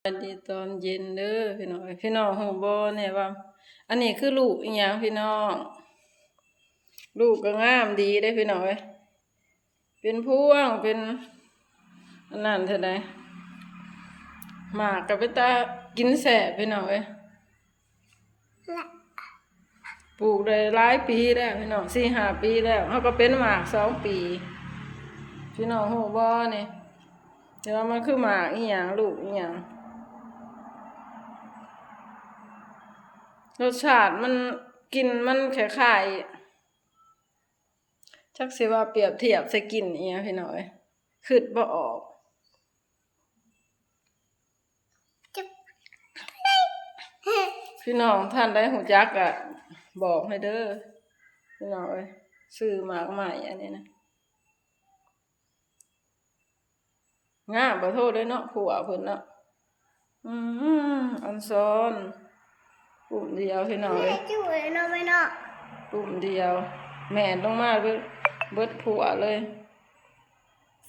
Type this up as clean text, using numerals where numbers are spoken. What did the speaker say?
สวัสดีตอนเย็นเด้อพี่น้องพี่น้องฮู้บ่เนี่ยว่าอันนี้คือลูกอีหยังพี่น้องลูกก็งามดีเด้พี่น้องเอ้ยเป็นพวงเป็นอันนั้นเท่าใดหมากก็ไปตากินแซ่บพี่น้องเอ้ยปลูกได้หลายปีแล้วพี่น้อง4-5 ปีแล้วเฮาก็เป็นหมาก2 ปีพี่น้องฮู้บ่นี่แต่ว่ามันคือหมากอีหยังลูกอีหยังรสชาติมันกลิ่นมันคล้ายๆจักสิว่าเปรียบเทียบใส่กลิ่นอีหยังพี่น้องเอ้ยคิดบ่ออกพี่น้องท่านใดรู้จักก็บอกให้เด้อพี่น้องเอ้ยซื้อหมากใหม่อันนี้นะงามบ่โทษเด้อเนาะผัวเพิ่นเนาะอันซ้อนปุ่มเดียวพี่น้องเอ้ยปุ่มเดียวแม่นลงมาเบิดผัวเลย